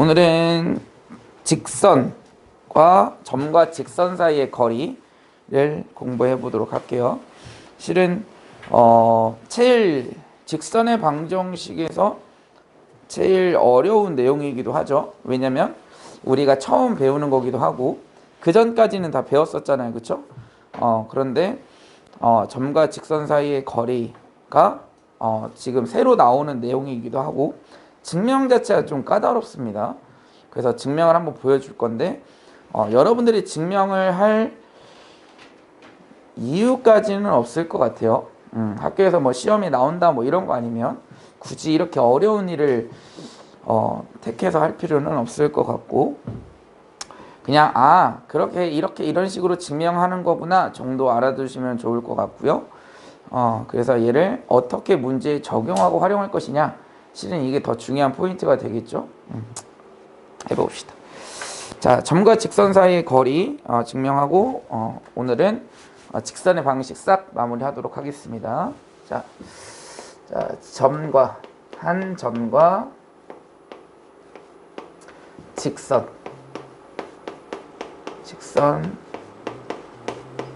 오늘은 직선과 점과 직선 사이의 거리를 공부해 보도록 할게요. 실은 제일 직선의 방정식에서 제일 어려운 내용이기도 하죠. 왜냐면 우리가 처음 배우는 거기도 하고 그 전까지는 다 배웠었잖아요, 그렇죠? 그런데 점과 직선 사이의 거리가 지금 새로 나오는 내용이기도 하고 증명 자체가 좀 까다롭습니다. 그래서 증명을 한번 보여줄 건데 여러분들이 증명을 할 이유까지는 없을 것 같아요. 학교에서 뭐 시험이 나온다 뭐 이런 거 아니면 굳이 이렇게 어려운 일을 택해서 할 필요는 없을 것 같고, 그냥 그렇게 이렇게 이런 식으로 증명하는 거구나 정도 알아두시면 좋을 것 같고요. 그래서 얘를 어떻게 문제에 적용하고 활용할 것이냐, 실은 이게 더 중요한 포인트가 되겠죠. 해봅시다. 자, 점과 직선 사이의 거리 증명하고 오늘은 직선의 방식 싹 마무리하도록 하겠습니다. 자, 한 점과 직선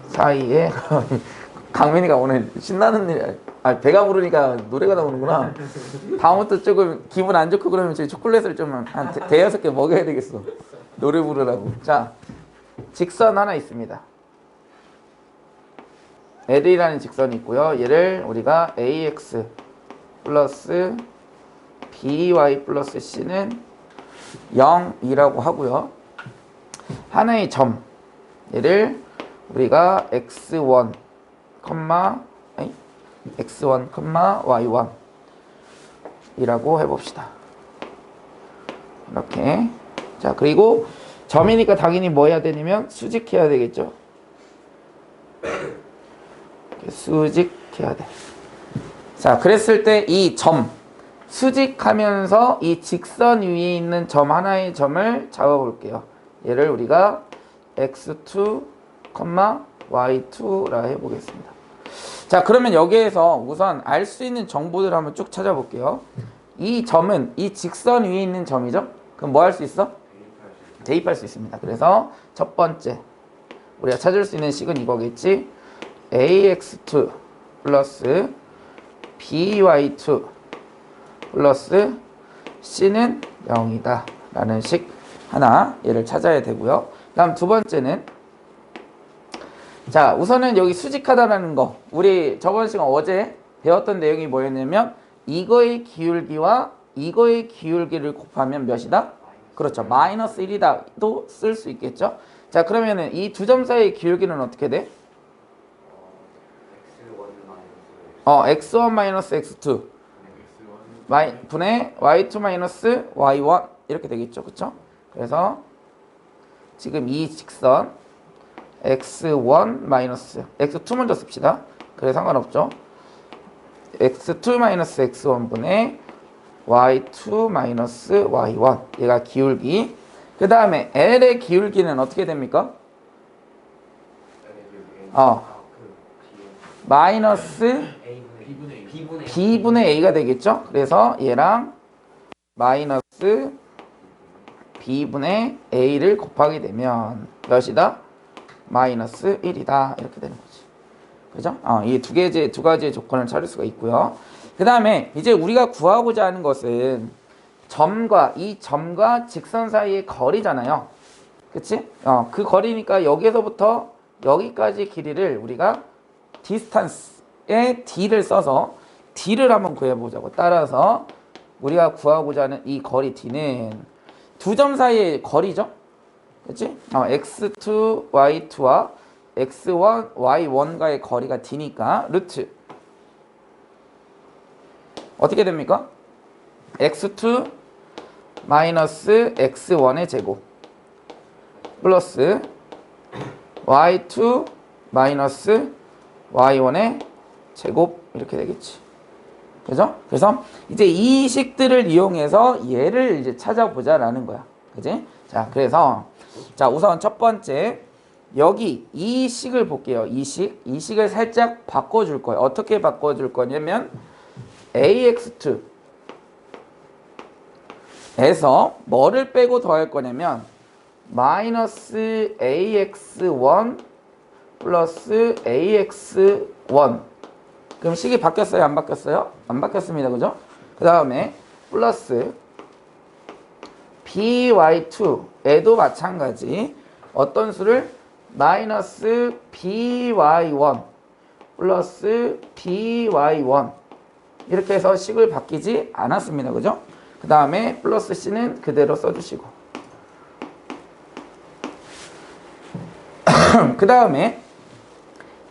사이에 강민이가 오늘 신나는 일, 배가 부르니까 노래가 나오는구나. 다음부터 조금 기분 안 좋고 그러면 저희 초콜릿을 좀 한 대여섯 개 먹여야 되겠어. 노래 부르라고. 자, 직선 하나 있습니다. L이라는 직선이 있고요. 얘를 우리가 AX 플러스 BY 플러스 C는 0이라고 하고요. 하나의 점, 얘를 우리가 X1, Y1 이라고 해봅시다. 이렇게. 자, 그리고 점이니까 당연히 뭐 해야 되냐면 수직해야 되겠죠. 수직해야 돼. 자, 그랬을 때 이 점 수직하면서 이 직선 위에 있는 점 하나의 점을 잡아볼게요. 얘를 우리가 x2, y2라 해보겠습니다. 자, 그러면 여기에서 우선 알 수 있는 정보들을 한번 쭉 찾아볼게요. 이 점은 이 직선 위에 있는 점이죠? 그럼 뭐 할 수 있어? 대입할 수 있습니다. 그래서 첫 번째 우리가 찾을 수 있는 식은 이거겠지. ax2 플러스 by2 플러스 c는 0이다 라는 식 하나, 얘를 찾아야 되고요. 다음 두 번째는, 자, 우선은 여기 수직하다라는 거, 우리 저번 시간 어제 배웠던 내용이 뭐였냐면 이거의 기울기와 이거의 기울기를 곱하면 몇이다? 그렇죠, 마이너스 1이다 또 쓸 수 있겠죠. 자, 그러면은 이 두 점 사이의 기울기는 어떻게 돼? x1 마이너스 x2 분의 y2 마이너스 y1 이렇게 되겠죠, 그쵸? 그래서 지금 이 직선 x1 마이너스 x2 먼저 씁시다. 그래 상관없죠. x2 마이너스 x1 분의 y2 마이너스 y1, 얘가 기울기. 그 다음에 L의 기울기는 어떻게 됩니까? 마이너스 B분의 A가 되겠죠. 그래서 얘랑 마이너스 B분의 A를 곱하게 되면 몇이다? 마이너스 1이다 이렇게 되는 거지. 그죠? 이 두 가지의 조건을 찾을 수가 있고요. 그 다음에 이제 우리가 구하고자 하는 것은 이 점과 직선 사이의 거리잖아요. 그치? 그 거리니까 여기에서부터 여기까지 길이를 우리가 디스턴스에 D를 써서 D를 한번 구해보자고. 따라서 우리가 구하고자 하는 이 거리 D는 두 점 사이의 거리죠? 그치? x2, y2와 x1, y1과의 거리가 D니까 루트 어떻게 됩니까? x2 마이너스 x1의 제곱 플러스 y2 마이너스 y1의 제곱 이렇게 되겠지. 그죠? 그래서 이제 이 식들을 이용해서 얘를 이제 찾아보자라는 거야. 그지? 자, 그래서 자, 우선 첫 번째 여기 이 식을 볼게요. 이 식을 살짝 바꿔줄 거예요. 어떻게 바꿔줄 거냐면 AX2 에서 뭐를 빼고 더할 거냐면 마이너스 ax1 플러스 ax1. 그럼 식이 바뀌었어요? 안 바뀌었어요? 안 바뀌었습니다. 그죠? 그 다음에 플러스 by2에도 마찬가지. 어떤 수를? 마이너스 by1 플러스 by1. 이렇게 해서 식을 바뀌지 않았습니다. 그죠? 그 다음에 플러스 c는 그대로 써주시고. 그 다음에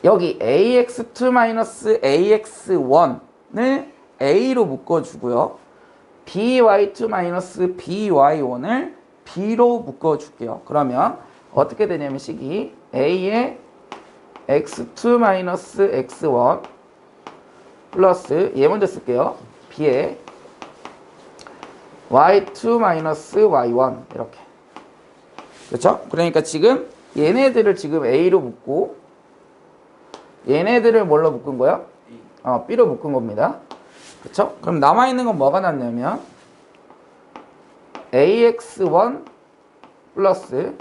여기 ax2-ax1을 a로 묶어주고요. by2-by1을 b로 묶어줄게요. 그러면 어떻게 되냐면 식이 a의 x2-x1 플러스 얘 먼저 쓸게요. b의 y2-y1 이렇게. 그렇죠? 그러니까 지금 얘네들을 지금 a로 묶고 얘네들을 뭘로 묶은 거야? b로 묶은 겁니다. 그렇죠? 그럼 남아있는 건 뭐가 남냐면 ax1 플러스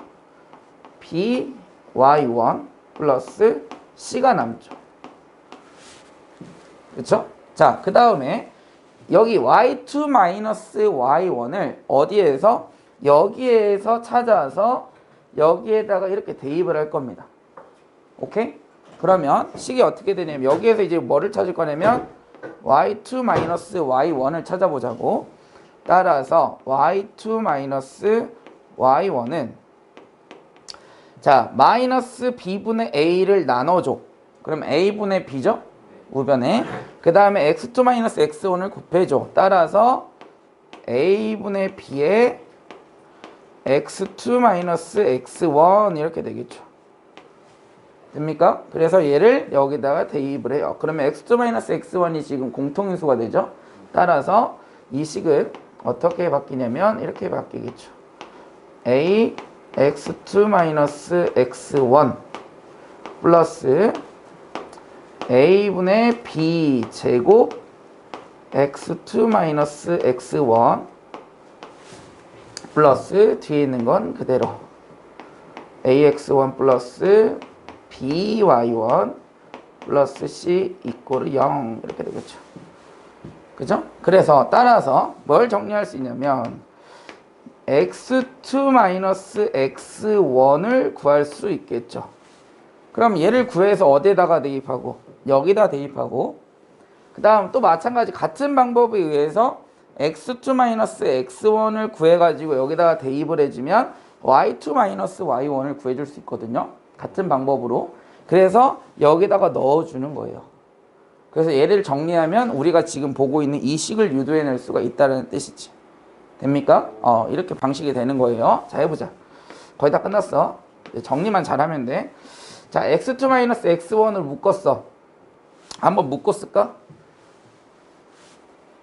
by1 플러스 c가 남죠. 그렇죠? 자, 그 다음에 여기 y2-y1을 어디에서? 여기에서 찾아서 여기에다가 이렇게 대입을 할 겁니다. 오케이? 그러면 식이 어떻게 되냐면 여기에서 이제 뭐를 찾을 거냐면 y2-y1을 찾아보자고. 따라서 y2-y1은 자, 마이너스 b분의 a를 나눠줘. 그럼 a분의 b죠? 우변에. 그 다음에 x2-x1을 곱해줘. 따라서 a분의 b에 x2-x1 이렇게 되겠죠. 됩니까? 그래서 얘를 여기다가 대입을 해요. 그러면 x2-x1이 지금 공통인수가 되죠. 따라서 이 식은 어떻게 바뀌냐면 이렇게 바뀌겠죠. a x2-x1 플러스 a분의 b 제곱 x2-x1 플러스 뒤에 있는 건 그대로 ax1 플러스 by1 플러스 c 이꼴 0 이렇게 되겠죠. 그죠? 그래서 따라서 뭘 정리할 수 있냐면 x2-x1을 구할 수 있겠죠. 그럼 얘를 구해서 어디에다가 대입하고 여기다 대입하고 그 다음 또 마찬가지 같은 방법에 의해서 x2-x1을 구해가지고 여기다가 대입을 해주면 y2-y1을 구해줄 수 있거든요. 같은 방법으로. 그래서 여기다가 넣어주는 거예요. 그래서 얘를 정리하면 우리가 지금 보고 있는 이 식을 유도해낼 수가 있다는 뜻이지. 됩니까? 이렇게 방식이 되는 거예요. 자, 해보자. 거의 다 끝났어. 정리만 잘하면 돼. 자, x2-x1을 묶었어. 한번 묶었을까?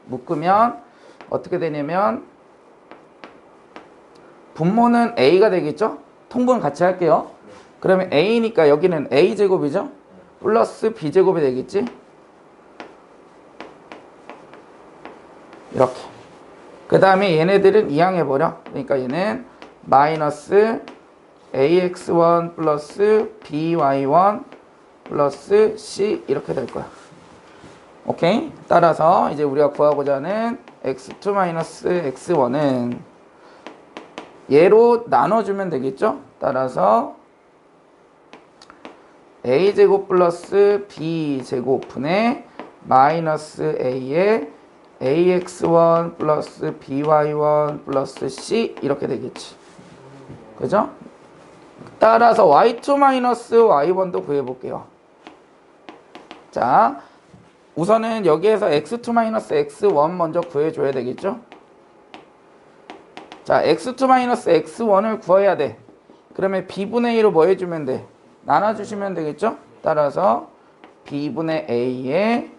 묶으면 어떻게 되냐면 분모는 a가 되겠죠? 통분 같이 할게요. 그러면 a니까 여기는 a제곱이죠? 플러스 b제곱이 되겠지? 이렇게. 그 다음에 얘네들은 이항해버려. 그러니까 얘는 마이너스 ax1 플러스 by1 플러스 c 이렇게 될 거야. 오케이? 따라서 이제 우리가 구하고자 하는 x2-x1은 얘로 나눠주면 되겠죠? 따라서 a제곱 플러스 b제곱 분의 마이너스 a에 ax1 플러스 by1 플러스 c 이렇게 되겠지. 그죠? 따라서 y2-y1도 구해볼게요. 자, 우선은 여기에서 x2-x1 먼저 구해줘야 되겠죠? 자, x2-x1을 구해야 돼. 그러면 b분의 1로 뭐 해주면 돼? 나눠주시면 되겠죠? 따라서 b분의 a에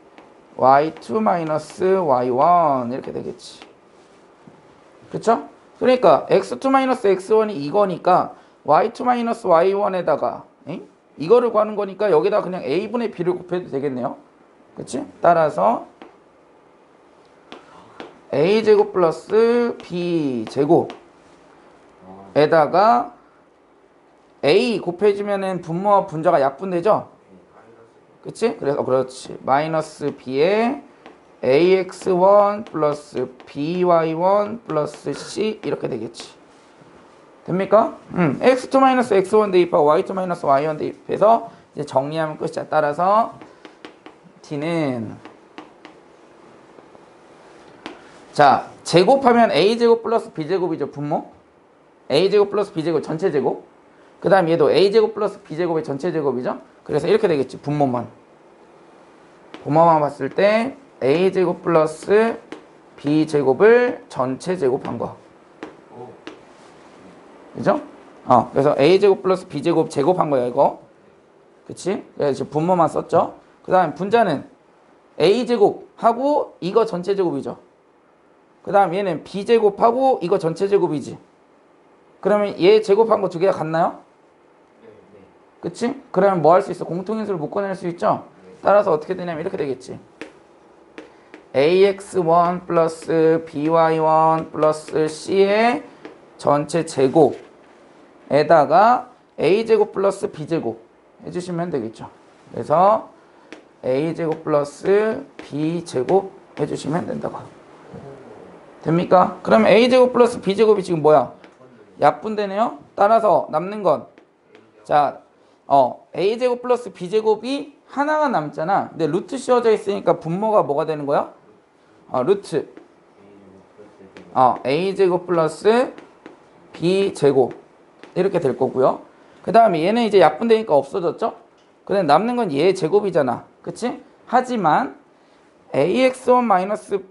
y2-y1 이렇게 되겠지. 그쵸? 그러니까 x2-x1이 이거니까 y2-y1에다가 이거를 구하는 거니까 여기다 그냥 a분의 b를 곱해도 되겠네요. 그치? 따라서 a제곱 플러스 b제곱에다가 a 곱해지면은 분모와 분자가 약분되죠? 그치? 그래서 그렇지. 마이너스 b에 ax1 플러스 by1 플러스 c 이렇게 되겠지. 됩니까? x2 마이너스 x1 대입하고 y2 마이너스 y1 대입해서 이제 정리하면 끝이야. 따라서 d는 자 제곱하면 a제곱 플러스 b제곱이죠. 분모 a제곱 플러스 b제곱 전체 제곱. 그 다음 얘도 a제곱 플러스 b제곱의 전체 제곱이죠. 그래서 이렇게 되겠지. 분모만 봤을 때 a제곱 플러스 b제곱을 전체 제곱한 거. 그죠? 그래서 a제곱 플러스 b제곱 제곱한 거야 이거. 그치? 그래서 지금 분모만 썼죠. 그 다음 분자는 a제곱하고 이거 전체 제곱이죠. 그 다음 얘는 b제곱하고 이거 전체 제곱이지. 그러면 얘 제곱한 거 두 개가 같나요? 그치? 그러면 뭐 할 수 있어? 공통인수를 묶어낼 수 있죠? 따라서 어떻게 되냐면 이렇게 되겠지. ax1 플러스 by1 플러스 c의 전체 제곱에다가 a제곱 플러스 b제곱 해주시면 되겠죠. 그래서 a제곱 플러스 b제곱 해주시면 된다고. 됩니까? 그럼 a제곱 플러스 b제곱이 지금 뭐야? 약분되네요. 따라서 남는 건 자, a제곱 플러스 b제곱이 하나가 남잖아. 근데 루트 씌워져 있으니까 분모가 뭐가 되는 거야? 루트 a제곱 플러스 b제곱 이렇게 될 거고요. 그 다음에 얘는 이제 약분되니까 없어졌죠? 근데 남는 건 얘 제곱이잖아. 그치? 하지만 ax1 마이너스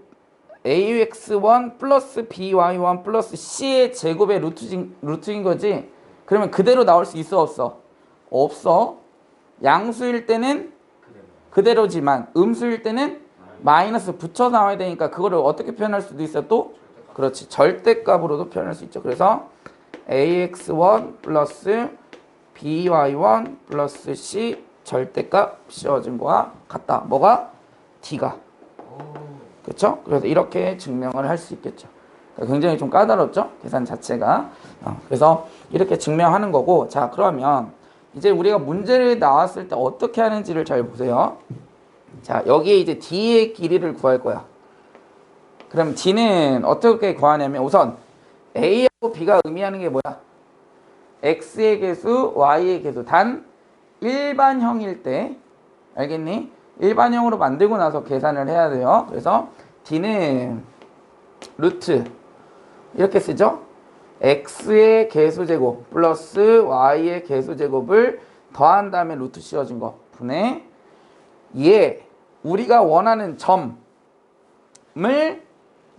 ax1 플러스 by1 플러스 c의 제곱의 루트인 거지. 그러면 그대로 나올 수 있어 없어? 없어. 양수일 때는 그대로지만 음수일 때는 마이너스 붙여 나와야 되니까 그거를 어떻게 표현할 수도 있어 또? 그렇지. 절대값으로도 표현할 수 있죠. 그래서 ax1 플러스 by1 플러스 c 절대값 씌워진 거와 같다. 뭐가? d가. 그렇죠? 그래서 이렇게 증명을 할 수 있겠죠. 그러니까 굉장히 좀 까다롭죠? 계산 자체가. 그래서 이렇게 증명하는 거고. 자, 그러면 이제 우리가 문제를 나왔을 때 어떻게 하는지를 잘 보세요. 자, 여기에 이제 d의 길이를 구할 거야. 그럼 d는 어떻게 구하냐면 우선 a하고 b가 의미하는 게 뭐야? x의 개수, y의 개수. 단 일반형일 때 알겠니? 일반형으로 만들고 나서 계산을 해야 돼요. 그래서 d는 루트 이렇게 쓰죠. x의 개수제곱 플러스 y의 개수제곱을 더한 다음에 루트 씌워진 거 분의 얘 우리가 원하는 점을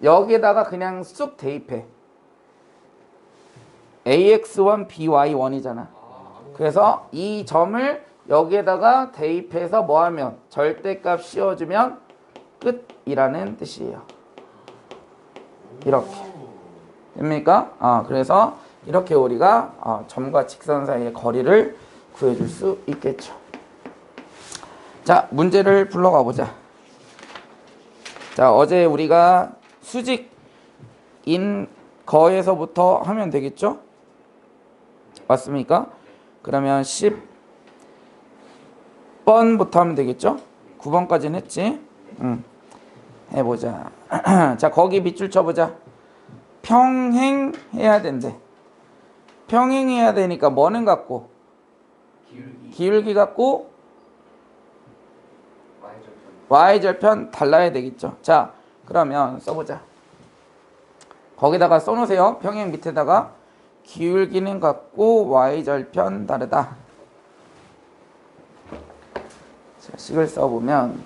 여기에다가 그냥 쑥 대입해. ax1 by1이잖아. 그래서 이 점을 여기에다가 대입해서 뭐하면 절대값 씌워주면 끝이라는 뜻이에요. 이렇게 됩니까? 그래서 이렇게 우리가 점과 직선 사이의 거리를 구해줄 수 있겠죠. 자, 문제를 풀러가 보자. 자, 어제 우리가 수직인 거에서부터 하면 되겠죠? 맞습니까? 그러면 10번부터 하면 되겠죠? 9번까지는 했지? 해보자. 자, 거기 밑줄 쳐보자. 평행해야 된대. 평행해야 되니까 뭐는 같고? 기울기 같고 y절편 달라야 되겠죠. 자, 그러면 써보자. 거기다가 써놓으세요. 평행 밑에다가 기울기는 같고 y절편 다르다. 자, 식을 써보면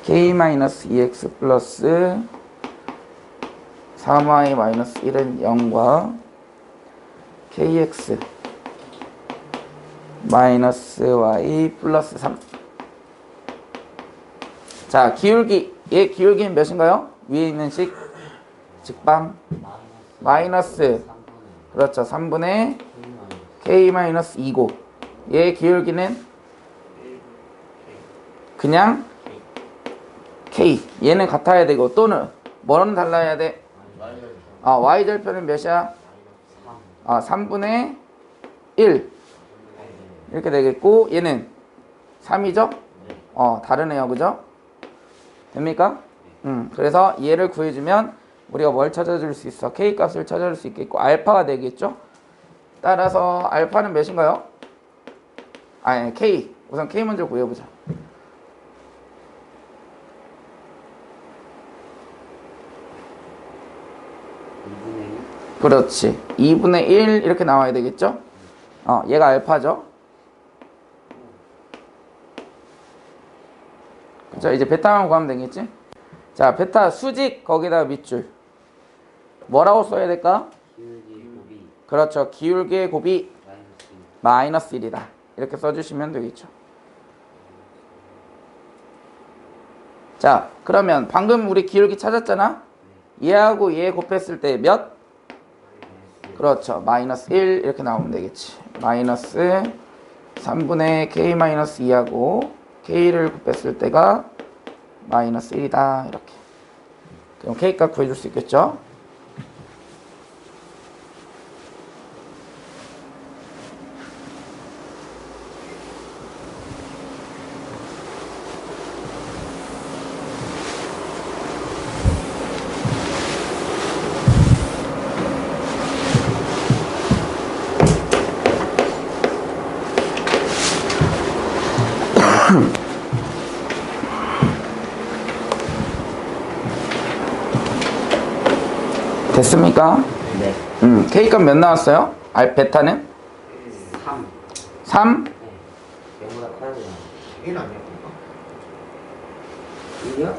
k-2x 플러스 3y-1은 0과 kx 마이너스 y 플러스 3. 자, 기울기. 얘 기울기는 몇인가요? 위에 있는 식 직방 마이너스 그렇죠. 3분의 k-2고 얘 기울기는 그냥 K. 얘는 같아야 되고 또는 뭐는 달라야 돼? y절편은 몇이야? 3분의 1 이렇게 되겠고 얘는 3이죠? 다르네요. 그죠? 됩니까? 그래서 얘를 구해주면 우리가 뭘 찾아줄 수 있어? K 값을 찾아줄 수 있겠고 알파가 되겠죠? 따라서 알파는 몇인가요? 아니 K. 우선 K 먼저 구해보자. 그렇지. 2분의 1 이렇게 나와야 되겠죠? 얘가 알파죠? 그죠? 이제 베타만 구하면 되겠지? 자, 베타 수직 거기다가 밑줄. 뭐라고 써야 될까? 그렇죠. 기울기의 곱이 마이너스 1이다. 이렇게 써주시면 되겠죠. 자, 그러면 방금 우리 기울기 찾았잖아? 얘하고 얘 곱했을 때 몇? 그렇죠. 마이너스 1 이렇게 나오면 되겠지. 마이너스 3분의 K-2하고 K를 곱했을 때가 마이너스 1이다. 이렇게. 그럼 K값 구해줄 수 있겠죠? 됐습니까? 네. K값 몇 나왔어요? 베타는? 3. 3? 네. 0보다 커야 되나? 1 아니야? 1이요?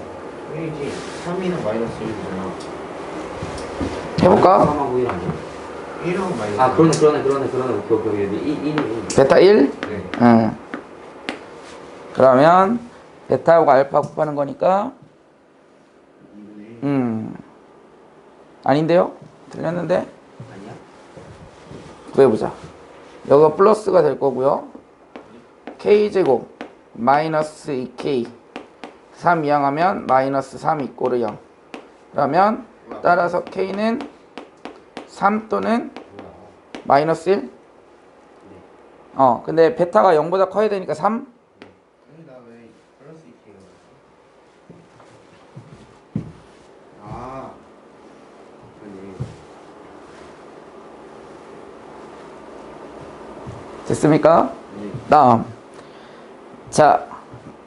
1이지. 3이는 마이너스 1이잖아. 해볼까? 3하고 1 아니야? 1하고 마이너스 아, 그러네. 오케이. 1. 베타 1? 네. 응. 그러면 베타하고 알파 곱하는 거니까 2분의 1. 아닌데요? 틀렸는데? 아니야? 구해보자. 여기가 플러스가 될 거고요. K제곱 마이너스 2K 3 이항하면 마이너스 3 이꼬르 0. 그러면 따라서 K는 3 또는 마이너스 1? 근데 베타가 0보다 커야 되니까 3? 나 왜 플러스 2K가 아, 그러네. 됐습니까? 네. 다음. 자,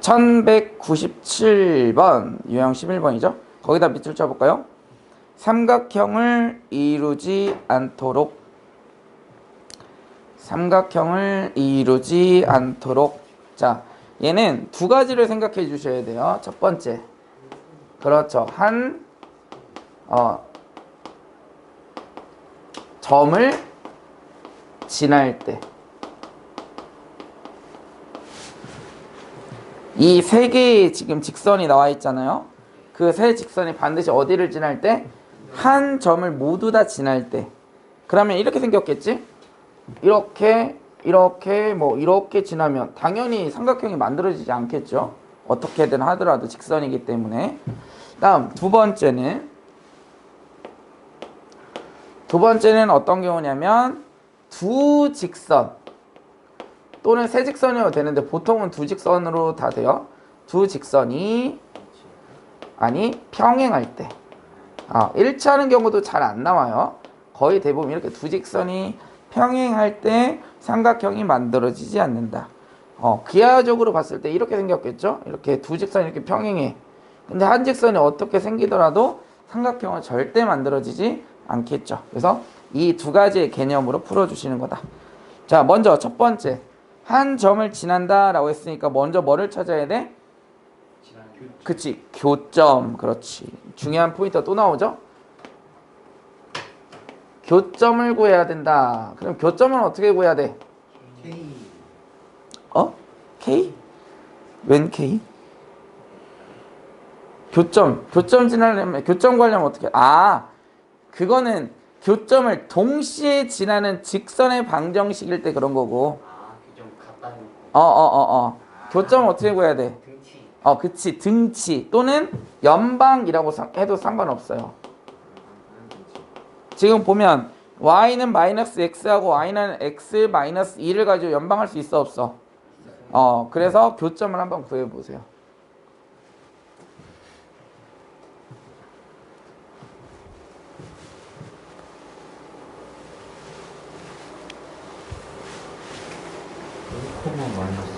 1197번, 유형 11번이죠? 거기다 밑줄 쳐볼까요? 삼각형을 이루지 않도록 자, 얘는 두 가지를 생각해 주셔야 돼요. 첫 번째, 그렇죠. 점을 지날 때 이 세 개의 지금 직선이 나와 있잖아요. 그 세 직선이 반드시 어디를 지날 때? 한 점을 모두 다 지날 때. 그러면 이렇게 생겼겠지? 이렇게 지나면 당연히 삼각형이 만들어지지 않겠죠? 어떻게든 하더라도 직선이기 때문에. 다음 두 번째는 어떤 경우냐면 두 직선 또는 세 직선이어도 되는데 보통은 두 직선으로 다 돼요. 두 직선이 평행할 때. 일치하는 경우도 잘 안 나와요. 거의 대부분 이렇게 두 직선이 평행할 때 삼각형이 만들어지지 않는다. 기하적으로 봤을 때 이렇게 생겼겠죠? 이렇게 두 직선이 이렇게 평행해. 근데 한 직선이 어떻게 생기더라도 삼각형은 절대 만들어지지 않겠죠. 그래서 이 두 가지의 개념으로 풀어주시는 거다. 자, 먼저 첫 번째. 한 점을 지난다 라고 했으니까 먼저 뭐를 찾아야 돼? 그치, 교점. 그렇지. 중요한 포인트가 또 나오죠? 교점을 구해야 된다. 그럼 교점은 어떻게 구해야 돼? K. K? 웬 K? 교점 지나려면, 교점 구하려면 어떻게? 그거는 교점을 동시에 지나는 직선의 방정식일 때 그런 거고. 좀 갖다 놓고. 교점은 어떻게 구해야 돼? 등치. 그치. 등치 또는 연방이라고 해도 상관없어요. 지금 보면 y는 마이너스 x하고 y는 x 마이너스 2를 가지고 연방할 수 있어 없어? 그래서 교점을 한번 구해보세요.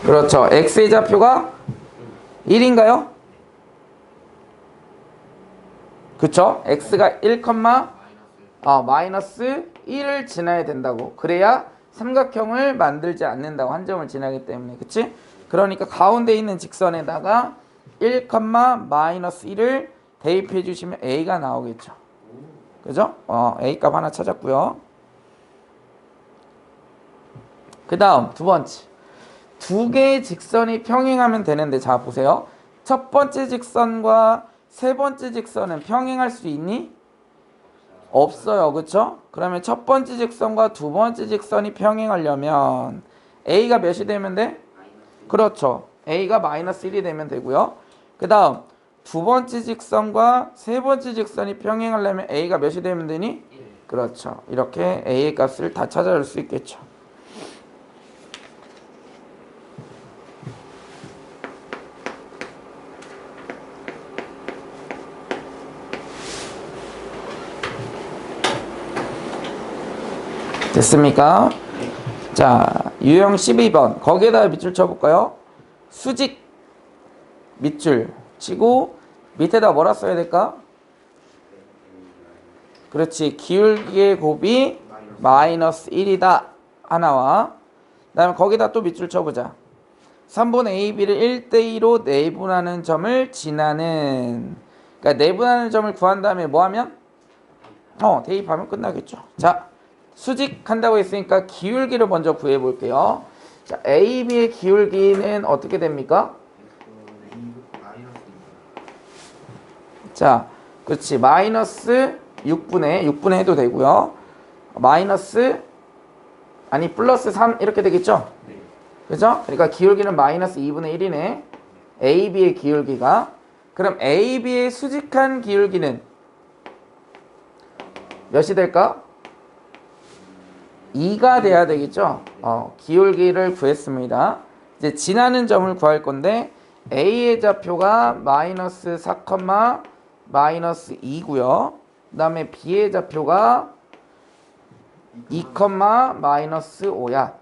그렇죠. x의 좌표가 1인가요? 그쵸? x가 1, 마이너스 1을 지나야 된다고. 그래야 삼각형을 만들지 않는다고. 한 점을 지나기 때문에. 그치? 그러니까 가운데 있는 직선에다가 1, 마이너스 1을 대입해 주시면 a가 나오겠죠. 그죠? a 값 하나 찾았고요. 그 다음 두 번째. 두 개의 직선이 평행하면 되는데, 자 보세요. 첫 번째 직선과 세 번째 직선은 평행할 수 있니? 없어요. 그쵸? 그러면 첫 번째 직선과 두 번째 직선이 평행하려면 a가 몇이 되면 돼? 그렇죠. a가 마이너스 1이 되면 되고요. 그 다음 두 번째 직선과 세 번째 직선이 평행하려면 a가 몇이 되면 되니? 그렇죠. 이렇게 a의 값을 다 찾아줄 수 있겠죠. 됐습니까? 자, 유형 12번. 거기에다 밑줄 쳐볼까요? 수직 밑줄 치고 밑에다 뭐라 써야 될까? 그렇지. 기울기의 곱이 마이너스 1이다. 하나와 그 다음에 거기다 또 밑줄 쳐보자. 3분의 AB를 1대2로 내분하는 점을 지나는, 그러니까 내분하는 점을 구한 다음에 뭐하면? 대입하면 끝나겠죠. 자, 수직한다고 했으니까 기울기를 먼저 구해 볼게요. 자, AB의 기울기는 어떻게 됩니까? 자, 그렇지. 마이너스 6분의 해도 되고요. 플러스 3 이렇게 되겠죠? 그죠? 그러니까 기울기는 마이너스 2분의 1이네. AB의 기울기가. 그럼 AB의 수직한 기울기는 몇이 될까? 2가 돼야 되겠죠? 기울기를 구했습니다. 이제 지나는 점을 구할 건데 A의 좌표가 마이너스 4, 마이너스 2고요. 그 다음에 B의 좌표가 2, 마이너스 5야.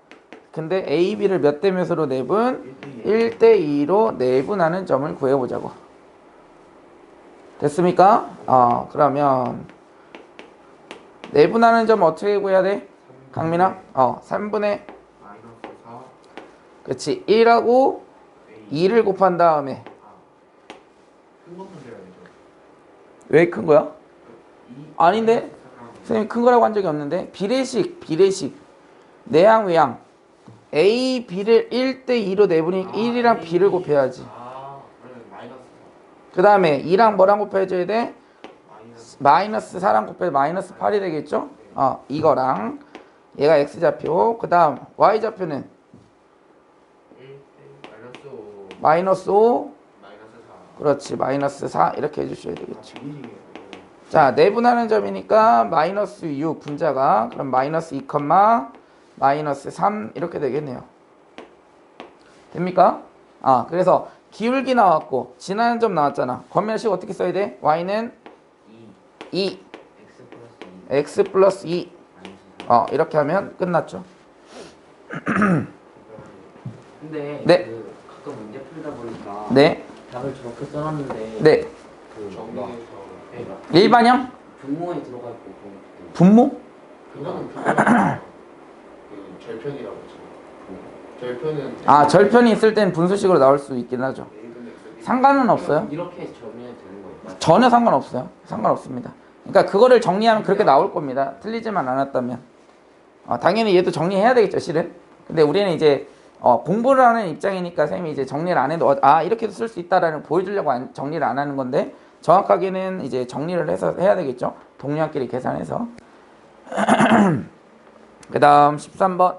근데 A, B를 몇 대 몇으로 내분? 1대2로 내분하는 점을 구해보자고. 됐습니까? 그러면 내분하는 점 어떻게 구해야 돼? 강민아? 3분의 그렇지. 1하고 2를 곱한 다음에 왜 큰 거야? 아닌데? 선생님 큰 거라고 한 적이 없는데. 비례식 내양 외양 A, B를 1대2로 내분이니까 1이랑 B를 곱해야지. 그 다음에 2랑 뭐랑 곱해줘야 돼? 마이너스 4랑 곱해서 마이너스 8이 되겠죠? 이거랑 얘가 X좌표. 그 다음 Y좌표는 마이너스 5 그렇지. 마이너스 4 이렇게 해주셔야 되겠죠. 자, 내분하는 점이니까 마이너스 6 분자가 그럼 마이너스 2, 마이너스 3 이렇게 되겠네요. 됩니까? 그래서 기울기 나왔고 지나는 점 나왔잖아. 권면식 어떻게 써야 돼? Y는 2 X 플러스 2 이렇게 하면 끝났죠. 근데 네. 가끔 문제 풀다 보니까 네. 답을 저렇게 써놨는데 네. 일반형? 분모에 들어가 있고 분모? 그거는 절편이라고 했죠. 절편은 절편이 있을 땐 분수식으로 나올 수 있긴 하죠. 상관은 없어요. 이렇게 정리해도 되는 거예요? 전혀 상관없어요. 상관없습니다. 그러니까 그거를 정리하면 그렇게 나올 겁니다. 틀리지만 않았다면. 당연히 얘도 정리해야 되겠죠, 실은. 근데 우리는 이제 공부를 하는 입장이니까 쌤이 이제 정리를 안 해도 이렇게도 쓸 수 있다라는 보여주려고 정리를 안 하는 건데 정확하게는 이제 정리를 해서 해야 되겠죠. 동료끼리 계산해서. 그 다음 13번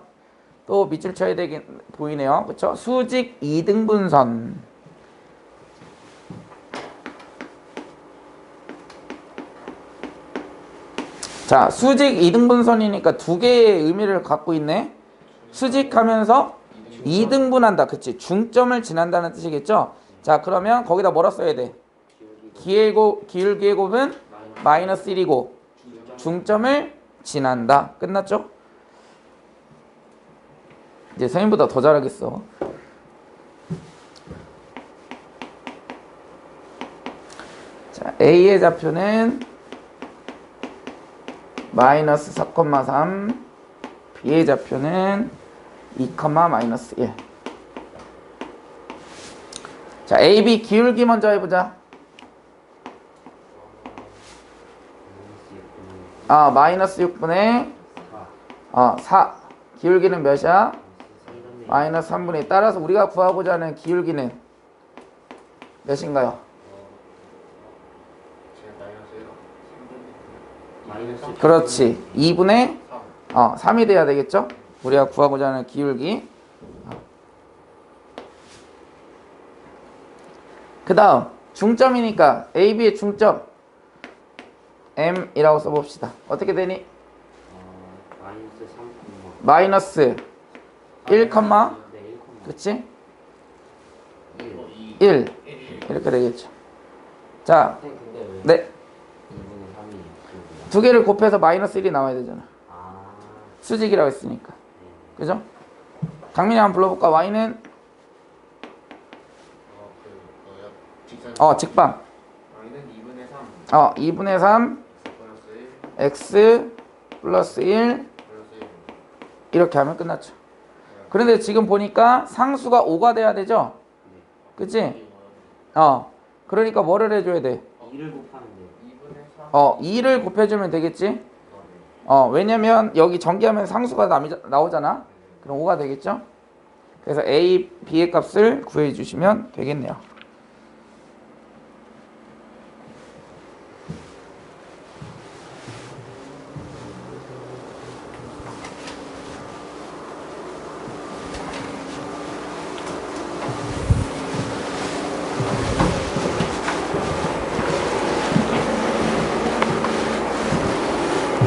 또 밑줄 쳐야 되긴 보이네요. 그쵸? 수직 2등분선. 자, 수직 이등분선이니까 두 개의 의미를 갖고 있네. 수직하면서 이등분한다. 그치? 중점을 지난다는 뜻이겠죠? 자, 그러면 거기다 뭐라 써야 돼? 기울기의 곱은 마이너스 1이고 중점을 지난다. 끝났죠? 이제 선생님보다 더 잘하겠어. 자, A의 좌표는 마이너스 4,3, B의 좌표는 2, 마이너스 1. 자, AB 기울기 먼저 해보자. 마이너스 6분의 4. 기울기는 몇이야? 마이너스 3분의 2. 따라서 우리가 구하고자 하는 기울기는 몇인가요? 마이너스 그렇지. 2분의 3이 돼야 되겠죠? 우리가 구하고자 하는 기울기. 그 다음 중점이니까 AB의 중점 M이라고 써봅시다. 어떻게 되니? 마이너스 3, 마이너스 1, 네, 1, 그치? 1 이렇게 되겠죠. 자, 근데 왜 네. 2분의 3이 두 개를 곱해서 마이너스 1이 나와야 되잖아. 아, 수직이라고 했으니까. 그죠? 강민이 한번 불러볼까? Y는 직방. Y는 2분의 3 2분의 3 플러스 1 X 플러스 1 플러스 1 이렇게 하면 끝났죠. 그런데 지금 보니까 상수가 5가 돼야 되죠? 그치? 그러니까 뭐를 해줘야 돼? 2를 곱하면 돼요. 2분의 3 2를 곱해주면 되겠지? 왜냐면 여기 전개하면 상수가 나오잖아? 그럼 5가 되겠죠? 그래서 A, B의 값을 구해주시면 되겠네요.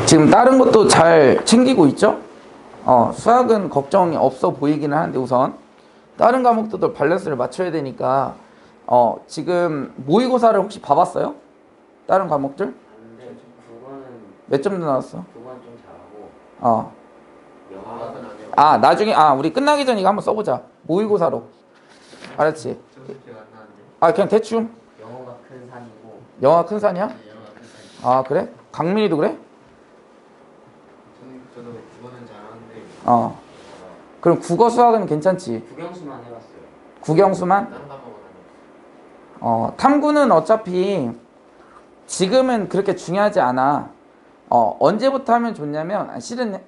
지금 다른 것도 잘 챙기고 있죠? 수학은 걱정이 없어 보이기는 하는데 우선 다른 과목들도 밸런스를 맞춰야 되니까 지금 모의고사를 혹시 봐봤어요? 다른 과목들? 근데 그거는 몇 점도 나왔어? 그건 좀 잘하고 영어가 나중에 우리 끝나기 전에 이거 한번 써보자. 모의고사로. 알았지? 저도 기억 안 나는데 그냥 대충. 영어가 큰 산이고 영화 큰 산이야? 네, 영어가 큰 사이 그래? 강민이도 그래? 저도 그거는 잘하는데 그럼 국어 수학은 괜찮지? 국영수만 해봤어요. 국영수만? 다른 과목은 아니었어요. 탐구는 어차피 지금은 그렇게 중요하지 않아. 언제부터 하면 좋냐면 실은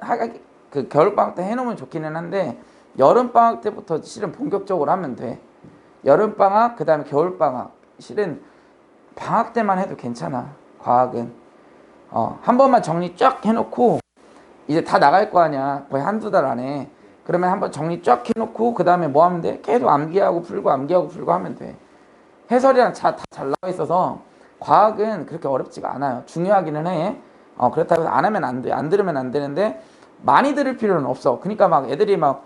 그 겨울방학 때 해놓으면 좋기는 한데 여름방학 때부터 실은 본격적으로 하면 돼. 여름방학 그 다음에 겨울방학 실은 방학 때만 해도 괜찮아. 과학은 한 번만 정리 쫙 해놓고 이제 다 나갈 거 아니야. 거의 한두 달 안에. 그러면 한번 정리 쫙 해놓고 그 다음에 뭐 하면 돼? 계속 암기하고 풀고 하면 돼. 해설이랑 다 잘 나와 있어서 과학은 그렇게 어렵지가 않아요. 중요하기는 해. 그렇다고 해서 안 하면 안 돼. 안 들으면 안 되는데 많이 들을 필요는 없어. 그러니까 막 애들이 막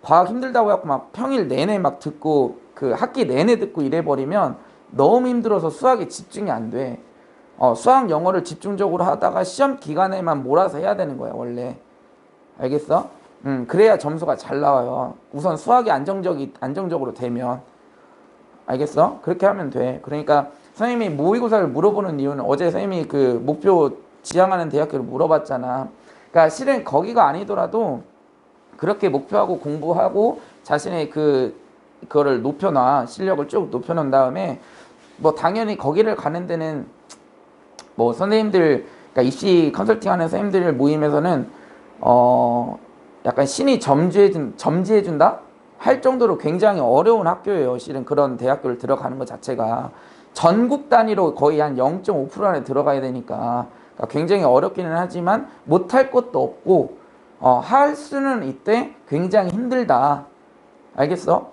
과학 힘들다고 해갖고 막 평일 내내 막 듣고 그 학기 내내 듣고 이래버리면 너무 힘들어서 수학에 집중이 안 돼. 수학 영어를 집중적으로 하다가 시험 기간에만 몰아서 해야 되는 거야 원래. 알겠어? 그래야 점수가 잘 나와요. 우선 수학이 안정적으로 되면. 알겠어? 그렇게 하면 돼. 그러니까 선생님이 모의고사를 물어보는 이유는 어제 선생님이 그 목표 지향하는 대학교를 물어봤잖아. 그러니까 실은 거기가 아니더라도 그렇게 목표하고 공부하고 자신의 그거를 높여놔. 실력을 쭉 높여놓은 다음에 뭐 당연히 거기를 가는 데는 뭐 선생님들, 그러니까 입시 컨설팅하는 선생님들 모임에서는 약간 신이 점지해준다 할 정도로 굉장히 어려운 학교예요. 실은 그런 대학교를 들어가는 것 자체가 전국 단위로 거의 한 0.5% 안에 들어가야 되니까 그러니까 굉장히 어렵기는 하지만 못할 것도 없고 할 수는 있대. 굉장히 힘들다. 알겠어?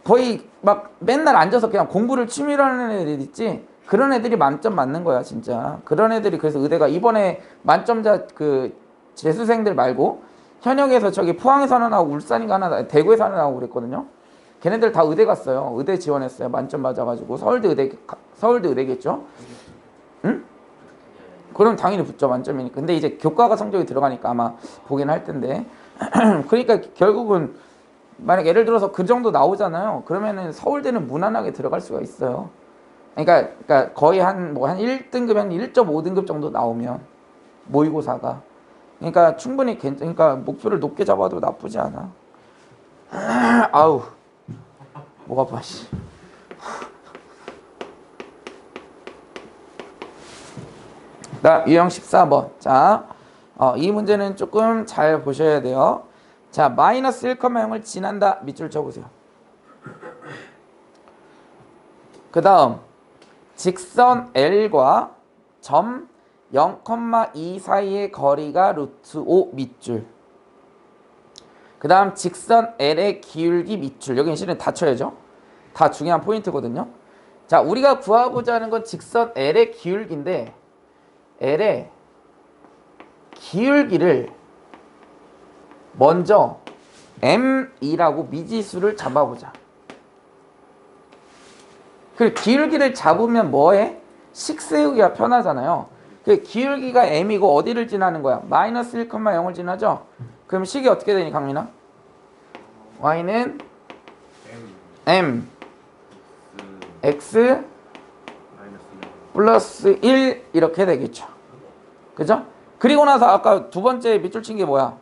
거의 막 맨날 앉아서 그냥 공부를 취미로 하는 애들 있지? 그런 애들이 만점 맞는 거야 진짜. 그런 애들이 그래서 의대가 이번에 만점자 그 재수생들 말고 현역에서 저기 포항에서 하나 나오고 울산인가 하나 대구에서 하나 나오고 그랬거든요. 걔네들 다 의대 갔어요. 의대 지원했어요. 만점 맞아가지고 서울대 의대겠죠. 응? 그럼 당연히 붙죠. 만점이니까. 근데 이제 교과가 성적이 들어가니까 아마 보긴 할 텐데. 그러니까 결국은 만약 예를 들어서 그 정도 나오잖아요. 그러면은 서울대는 무난하게 들어갈 수가 있어요. 그러니까 거의 한 1등급, 한 1.5등급 정도 나오면 모의고사가. 그러니까 충분히 그러니까 목표를 높게 잡아도 나쁘지 않아. 아우. 목 아파 씨. 나 유형 14번. 자, 이 문제는 조금 잘 보셔야 돼요. 자, 마이너스 1,0을 지난다. 밑줄 쳐보세요. 그 다음 직선 L과 점 0,2 사이의 거리가 루트 5 밑줄. 그 다음 직선 L의 기울기 밑줄. 여기는 실은 다 쳐야죠. 다 중요한 포인트거든요. 자, 우리가 구하고자 하는 건 직선 L의 기울기인데 L의 기울기를 먼저 M2라고 미지수를 잡아보자. 그 기울기를 잡으면 뭐해? 식 세우기가 편하잖아요. 그 기울기가 M이고 어디를 지나는 거야? 마이너스 1,0을 지나죠? 그럼 식이 어떻게 되니 강민아? Y는 M X 플러스 1 이렇게 되겠죠. 그죠? 그리고 나서 아까 두 번째 밑줄 친 게 뭐야?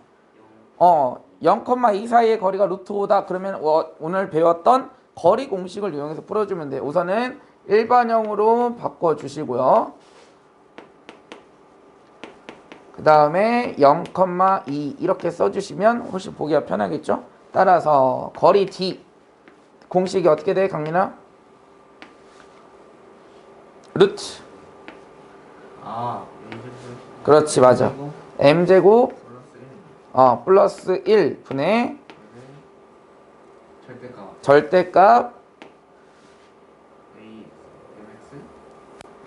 0,2 사이의 거리가 루트 5다. 그러면 오늘 배웠던 거리 공식을 이용해서 풀어주면 돼요. 우선은 일반형으로 바꿔주시고요. 그 다음에 0,2 이렇게 써주시면 훨씬 보기가 편하겠죠? 따라서 거리 D 공식이 어떻게 돼 강민아? 루트 그렇지 맞아. M제곱 플러스 1 분의 절대값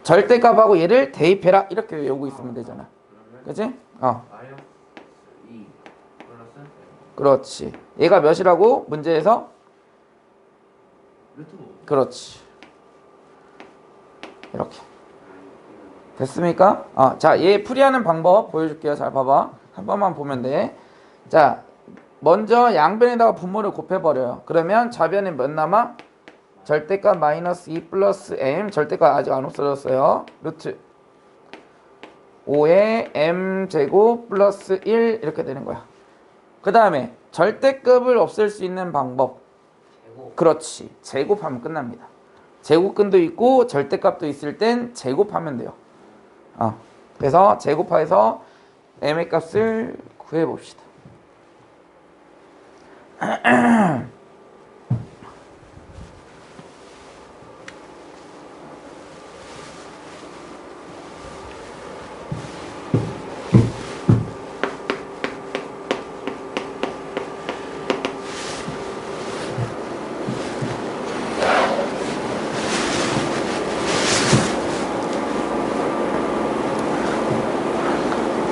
절대값하고 얘를 대입해라 이렇게 외우고 있으면 되잖아. 그치? 그렇지. 얘가 몇이라고? 문제에서? 그렇지. 이렇게. 됐습니까? 자, 얘 풀이하는 방법 보여줄게요. 잘 봐봐. 한 번만 보면 돼. 자, 먼저 양변에다가 분모를 곱해버려요. 그러면 좌변에 몇 남아? 절대값 마이너스 2 플러스 M. 절대값 아직 안 없어졌어요. 루트 5에 M제곱 플러스 1 이렇게 되는 거야. 그 다음에 절대값을 없앨 수 있는 방법. 그렇지. 제곱하면 끝납니다. 제곱근도 있고 절대값도 있을 땐 제곱하면 돼요. 그래서 제곱해서 M의 값을 구해봅시다.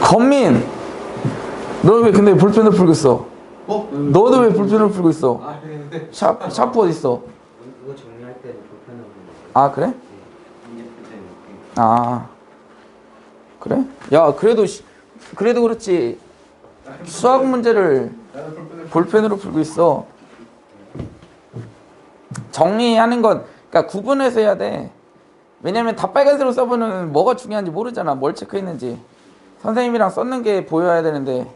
건민! 너 왜 근데 볼펜을 풀고 있어? 너도 왜 볼펜을 풀고 있어? 샤프 어디 있어? 이거 정리할 때도 불편한 아 그래? 그래? 야 그래도 그렇지. 수학 문제를 볼펜으로 풀고 있어. 정리하는 건 그러니까 구분해서 해야 돼. 왜냐면 다 빨간색으로 써보면 뭐가 중요한지 모르잖아. 뭘 체크했는지. 선생님이랑 썼는 게 보여야 되는데.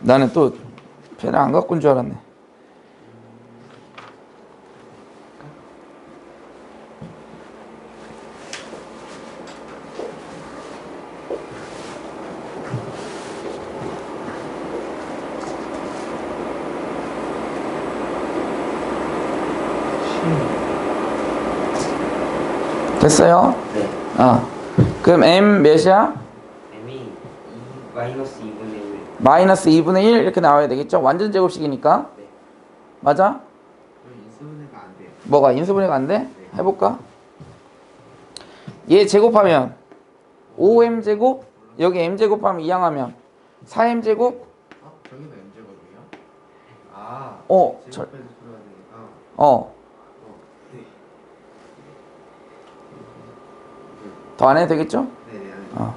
나는 또 펜을 안 갖고 온 줄 알았네. 됐어요? 네. 그럼 M 몇이야? M이 마이너스 2분의 1. 마이너스 2분의 1 이렇게 나와야 되겠죠? 완전 제곱식이니까. 네. 맞아? 뭐가 인수분해가 안 돼? 해볼까? 얘 제곱하면 5m제곱 여기 m제곱하면 이항하면 4m제곱 저기는 M제곱이요? 아. 절- 제곱해서 풀어야 되니까. 어. 네. 더 안 해도 되겠죠? 네네. 어.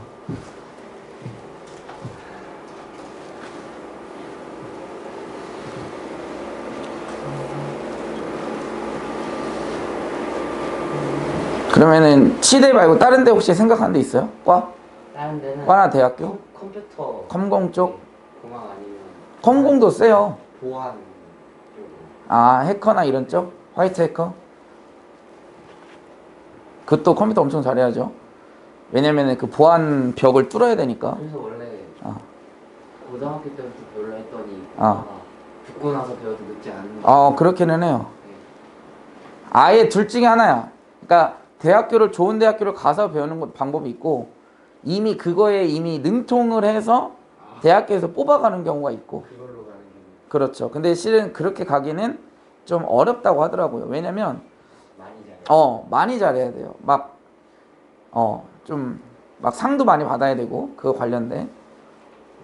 그러면은 치대 말고 다른 데 혹시 생각한 데 있어요? 과? 다른 데는 과나 대학교? 컴퓨터 컴공 쪽? 공학 아니면 컴공도 세요. 보안 쪽으로. 아, 해커나 이런 쪽? 화이트 해커? 그것도 컴퓨터 엄청 잘해야죠. 왜냐면은 그 보안 벽을 뚫어야 되니까. 그래서 원래 어. 고등학교 때부터 배우려 했더니 어. 듣고 나서 배워도 늦지 않은. 그렇기는 해요. 네. 아예 둘 중에 하나야. 그러니까 대학교를 좋은 대학교를 가서 배우는 것 방법이 있고 이미 그거에 이미 능통을 해서 대학교에서 뽑아가는 경우가 있고. 그걸로 가는 게 그렇죠. 근데 실은 그렇게 가기는 좀 어렵다고 하더라고요. 왜냐면 많이 잘해. 많이 잘해야 돼요. 좀 막 상도 많이 받아야 되고 그거 관련된.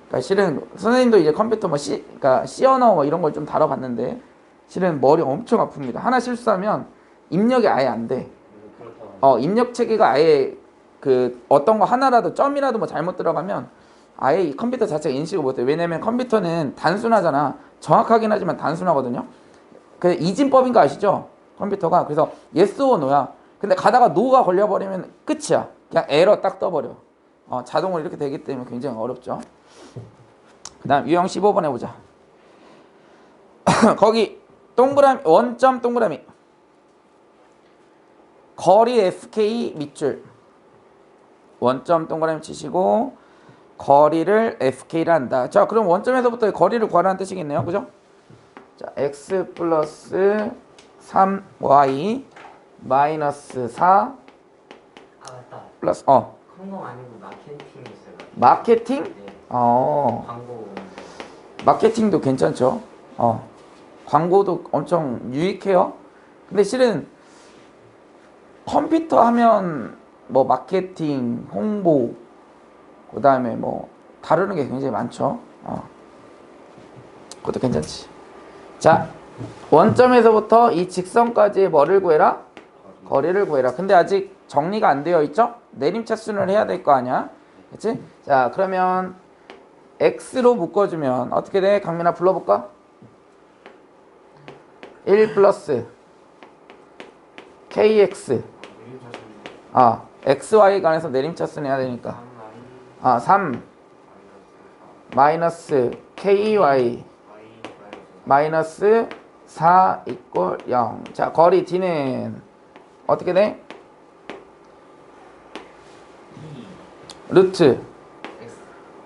그러니까 실은 선생님도 이제 컴퓨터 그러니까 C 언어 뭐 이런 걸 좀 다뤄봤는데 실은 머리 엄청 아픕니다. 하나 실수하면 입력이 아예 안 돼. 그렇다고. 입력 체계가 아예 그 어떤 거 하나라도 점이라도 뭐 잘못 들어가면 아예 이 컴퓨터 자체가 인식을 못해. 왜냐면 컴퓨터는 단순하잖아. 정확하긴 하지만 단순하거든요. 그 이진법인 거 아시죠? 컴퓨터가. 그래서 yes or no야. 근데 가다가 no가 걸려버리면 끝이야. 그냥 에러 딱 떠버려. 자동으로 이렇게 되기 때문에 굉장히 어렵죠. 그 다음 유형 15번 해보자. 거기 동그라미 원점 동그라미 거리 FK 밑줄 원점 동그라미 치시고 거리를 FK를 한다. 자, 그럼 원점에서부터 거리를 구하라는 뜻이겠네요. 그죠? 자, x 플러스 3y 마이너스 4 아 맞다. 플러스 컴공 아니고 마케팅이었어요. 마케팅? 네. 광고. 광고. 마케팅도 괜찮죠. 광고도 엄청 유익해요. 근데 실은 컴퓨터 하면 뭐 마케팅, 홍보, 그 다음에 뭐 다루는 게 굉장히 많죠. 그것도 괜찮지. 자, 원점에서부터 이 직선까지의 뭐를 구해라? 거리를 구해라. 근데 아직 정리가 안 되어 있죠? 내림차순을 해야 될 거 아니야. 그치? 자, 그러면 x로 묶어주면 어떻게 돼? 강민아 불러볼까? 1 플러스 kx xy 간에서 내림차순 해야 되니까 3 마이너스 ky 마이너스 4 이꼴 0. 자, 거리 d는 어떻게 돼? 루트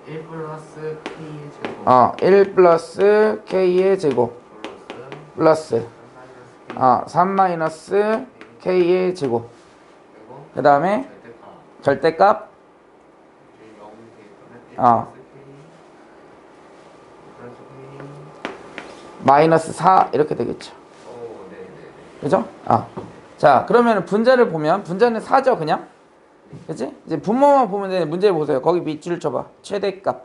1 플러스 K의 제곱 1 플러스 k의 제곱 플러스 3 마이너스 k의 제곱. 그리고 그 다음에 절대값 절대값 0이 되겠다면 1 어. 플러스 K 마이너스 4 이렇게 되겠죠. 네네네. 그죠? 자, 그러면 분자를 보면 분자는 4죠, 그냥. 그치? 이제 분모만 보면 되는데 문제 보세요. 거기 밑줄 쳐봐. 최대값.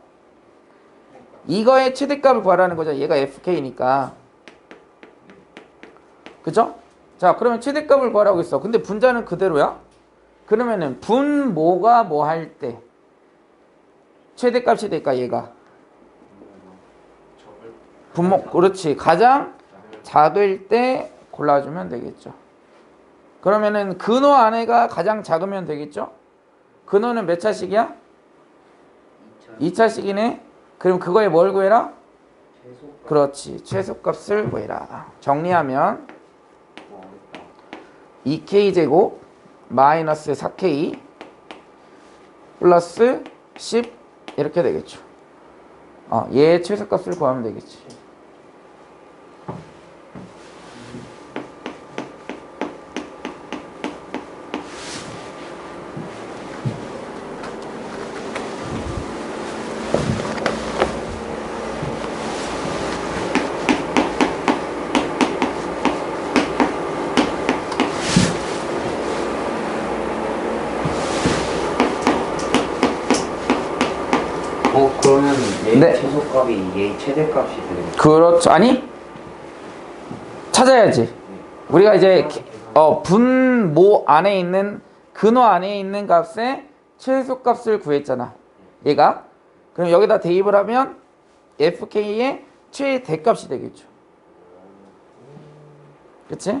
이거의 최대값을 구하라는 거죠. 얘가 fk니까. 그죠? 자, 그러면 최대값을 구하라고 했어. 근데 분자는 그대로야? 그러면은 분모가 뭐 할 때 최대값이 될까, 얘가? 분모, 그렇지. 가장 작을 때 골라주면 되겠죠. 그러면은 근호 안에가 가장 작으면 되겠죠? 근호는 몇 차식이야? 2차식이네. 그럼 그거에 뭘 구해라? 최소. 그렇지. 최소값을 구해라. 정리하면 2k제곱 마이너스 4k 플러스 10 이렇게 되겠죠. 얘의 최소값을 구하면 되겠지. 그러면 얘 네. 최소값이 얘 최대값이 되는 그렇죠. 아니 찾아야지. 우리가 이제 분모 안에 있는 근호 안에 있는 값의 최소값을 구했잖아. 얘가. 그럼 여기다 대입을 하면 fk의 최대값이 되겠죠. 그치?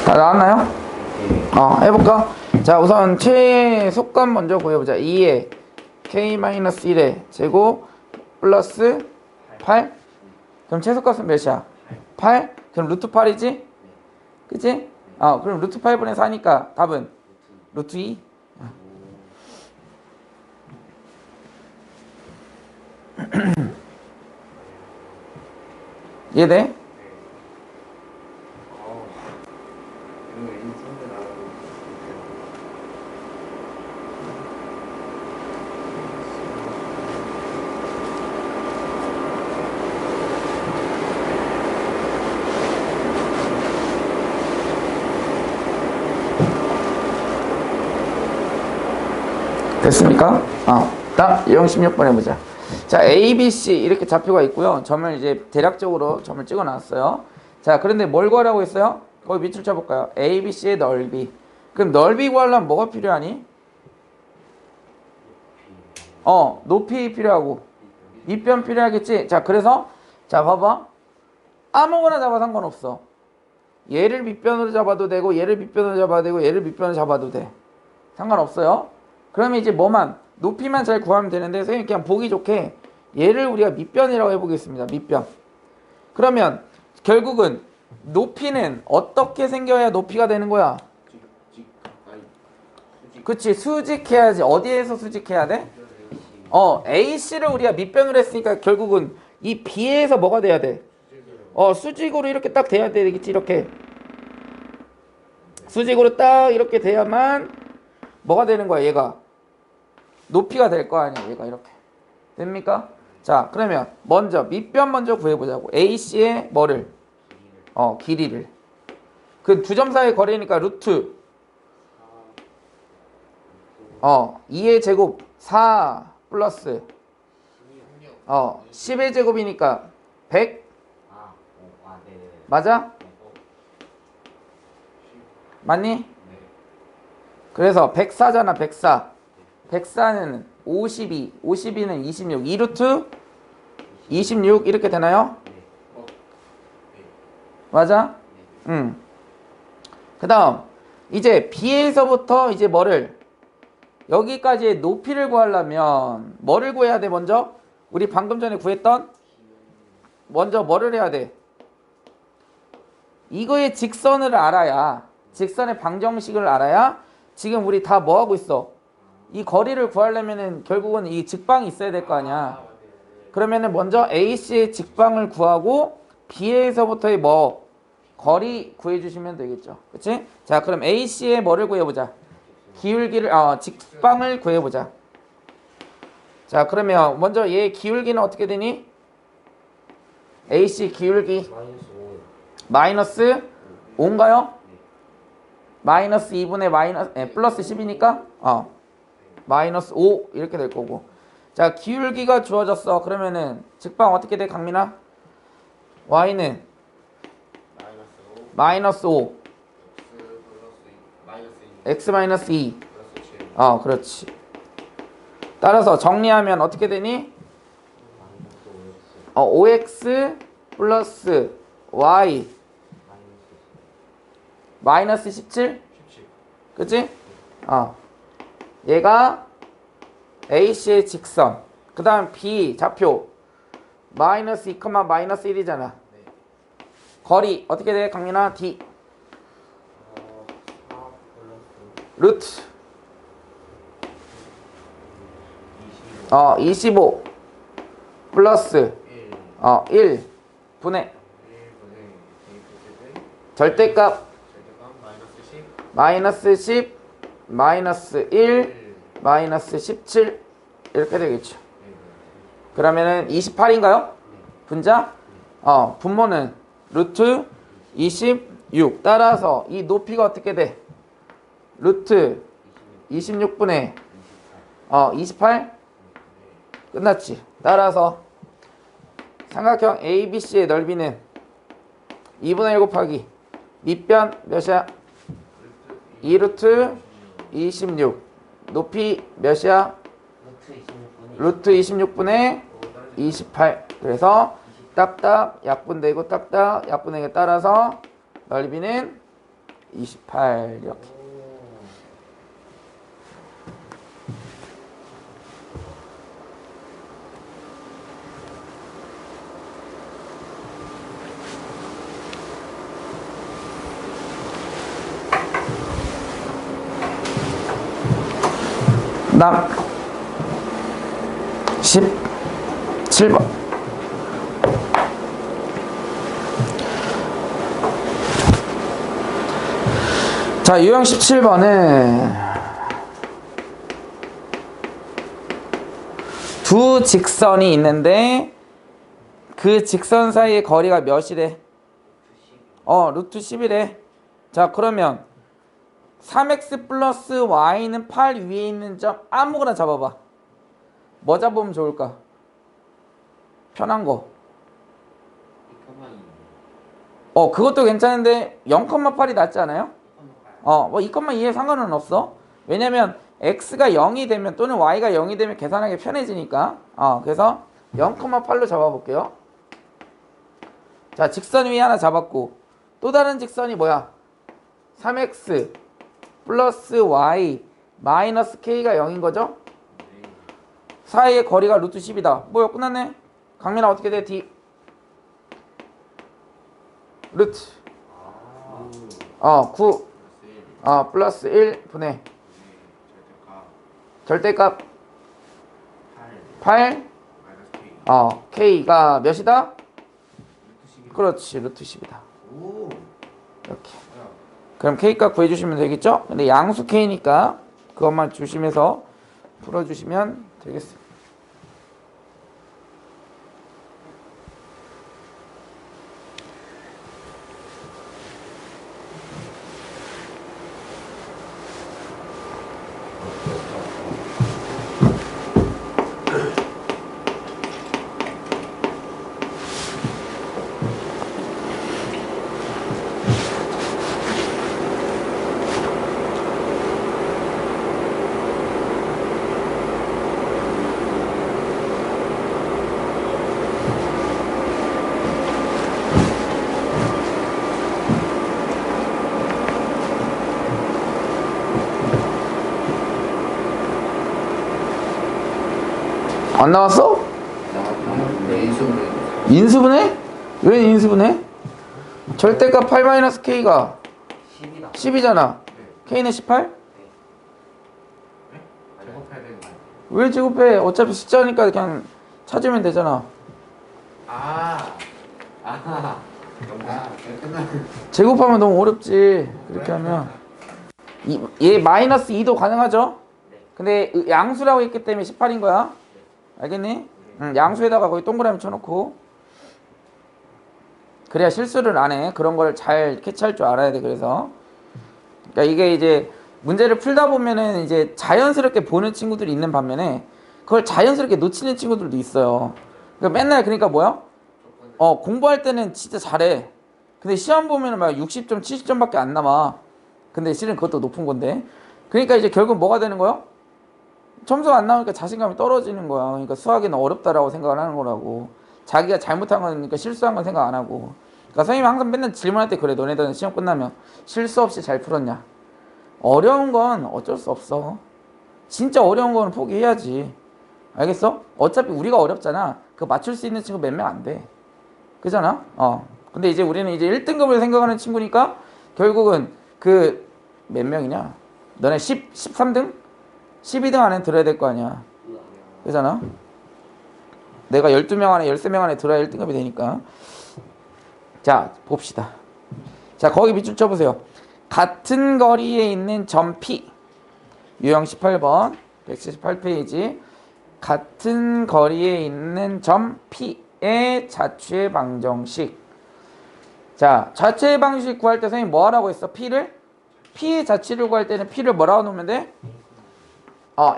다 나왔나요? 해볼까? 자, 우선 최소값 먼저 구해보자. 2에 k-1의 제곱 플러스 8. 그럼 최소값은 몇이야? 8? 그럼 루트 8이지? 그치? 그럼 루트 8분의 4니까 답은 루트 2. 이해돼? 됐습니까? 다음 16번 해보자. 자, A, B, C 이렇게 좌표가 있고요. 점을 이제 대략적으로 점을 찍어 놨어요. 자, 그런데 뭘 구하라고 했어요? 거기 밑줄 쳐볼까요? A, B, C의 넓이. 그럼 넓이 구하려면 뭐가 필요하니? 높이 필요하고 밑변 필요하겠지? 자, 그래서 자, 봐봐. 아무거나 잡아 상관없어. 얘를 밑변으로 잡아도 되고 얘를 밑변으로 잡아도 되고 얘를 밑변으로 잡아도 돼. 상관없어요. 그러면 이제 뭐만 높이만 잘 구하면 되는데 선생님 그냥 보기 좋게 얘를 우리가 밑변이라고 해보겠습니다. 밑변. 그러면 결국은 높이는 어떻게 생겨야 높이가 되는 거야? 그치, 수직해야지. 어디에서 수직해야 돼? AC를 우리가 밑변으로 했으니까 결국은 이 B에서 뭐가 돼야 돼? 수직으로 이렇게 딱 돼야 되겠지. 이렇게 수직으로 딱 이렇게 돼야만 뭐가 되는 거야? 얘가 높이가 될 거 아니야. 얘가 이렇게 됩니까? 자, 그러면 먼저 밑변 먼저 구해보자고. AC의 뭐를? 길이를. 그 두 점 사이의 거리니까 루트 2의 제곱 4 플러스 10의 제곱이니까 100. 네네. 맞아? 맞니? 그래서 104잖아. 104. 104는 52. 52는 26. 2루트 26 이렇게 되나요? 맞아? 응. 그 다음 이제 B에서부터 이제 뭐를 여기까지의 높이를 구하려면 뭐를 구해야 돼? 먼저 우리 방금 전에 구했던 먼저 뭐를 해야 돼? 이거의 직선을 알아야, 직선의 방정식을 알아야 지금 우리 다 뭐 하고 있어? 이 거리를 구하려면은 결국은 이 직방이 있어야 될 거 아니야. 그러면은 먼저 AC의 직방을 구하고 B에서부터의 뭐 거리 구해주시면 되겠죠. 그치? 자, 그럼 AC의 뭐를 구해보자. 기울기를 직방을 구해보자. 자, 그러면 먼저 얘 기울기는 어떻게 되니? AC 기울기 마이너스 5인가요? 마이너스 2분의 플러스 10이니까 마이너스 5 이렇게 될 거고. 자, 기울기가 주어졌어. 그러면은 직방 어떻게 돼, 강민아? y는 마이너스 5 x 플러스 마이너스 2 x 마이너스 2 플러스 7 그렇지. 따라서 정리하면 어떻게 되니? 5x 플러스 y 마이너스 17? 17 그치? 얘가 AC의 직선. 그 다음 B 좌표 마이너스 2, 마이너스 1이잖아. 거리 어떻게 돼 강민아? D 4 플러스 루트 25 25 플러스 1 1 분의 1분의 대입 절대값 절대값 마이너스 마이너스 10 10 마이너스 1 마이너스 17 이렇게 되겠죠. 그러면은 28인가요? 분자? 분모는 루트 26. 따라서 이 높이가 어떻게 돼? 루트 26분의 28? 끝났지. 따라서 삼각형 ABC의 넓이는 2분의 1 곱하기 밑변 몇이야? 2루트 26. 높이 몇이야? 루트 26분이 루트 26분의 28. 그래서 딱딱 약분되고 딱딱 약분되게 따라서 넓이는 28 이렇게. 그다음 17번. 자, 유형 17번은 두 직선이 있는데 그 직선 사이의 거리가 몇이래? 루트 10이래. 자, 그러면 3x 플러스 y는 8 위에 있는 점 아무거나 잡아봐. 뭐 잡으면 좋을까? 편한 거. 그것도 괜찮은데 0,8이 낫지 않아요? 뭐 2,2에 상관은 없어. 왜냐면 x가 0이 되면 또는 y가 0이 되면 계산하기 편해지니까. 그래서 0,8로 잡아볼게요. 자, 직선 위에 하나 잡았고 또 다른 직선이 뭐야? 3x 플러스 y 마이너스 k가 0인 거죠? 사이의 거리가 루트 10이다. 뭐야? 끝났네. 강민아 어떻게 돼? D 루트 9 플러스 1 분의 절대값 8 k가 몇이다? 그렇지, 루트 10이다. 이렇게. 그럼 k값 구해주시면 되겠죠? 근데 양수 k니까 그것만 조심해서 풀어주시면 되겠습니다. 안 나왔어? 인수분해? 왜 인수분해? 절대값 8-k가 10이다 10이잖아. k는 18? 제곱해야 되는 거야. 왜 제곱해? 어차피 숫자니까 그냥 찾으면 되잖아. 제곱하면 너무 어렵지. 그렇게 하면 얘 마이너스 2도 가능하죠? 근데 양수라고 했기 때문에 18인 거야. 알겠니? 양수에다가 거기 동그라미 쳐놓고 그래야 실수를 안 해. 그런 걸 잘 캐치할 줄 알아야 돼. 그래서 그러니까 이게 이제 문제를 풀다 보면은 이제 자연스럽게 보는 친구들이 있는 반면에 그걸 자연스럽게 놓치는 친구들도 있어요. 그러니까 맨날 그러니까 뭐야? 공부할 때는 진짜 잘해. 근데 시험 보면은 막 60점, 70점밖에 안 남아. 근데 실은 그것도 높은 건데. 그러니까 이제 결국 뭐가 되는 거요? 점수가 안 나오니까 자신감이 떨어지는 거야. 그러니까 수학이 어렵다라고 생각을 하는 거라고. 자기가 잘못한 거니까 실수한 건 생각 안 하고. 그러니까 선생님이 항상 맨날 질문할 때 그래. 너네들은 시험 끝나면 실수 없이 잘 풀었냐? 어려운 건 어쩔 수 없어. 진짜 어려운 거는 포기해야지. 알겠어? 어차피 우리가 어렵잖아. 그거 맞출 수 있는 친구 몇 명 안 돼. 그잖아? 근데 이제 우리는 이제 1등급을 생각하는 친구니까 결국은 그 몇 명이냐? 너네 13등? 12등 안에 들어야 될 거 아니야. 그잖아? 내가 12명 안에 13명 안에 들어야 1등급이 되니까. 자, 봅시다. 자, 거기 밑줄 쳐보세요. 같은 거리에 있는 점 P. 유형 18번 178페이지. 같은 거리에 있는 점 P의 자취의 방정식. 자, 자취의 방정식 구할 때 선생님 뭐 하라고 했어? P의 자취를 구할 때는 P를 뭐라고 놓으면 돼?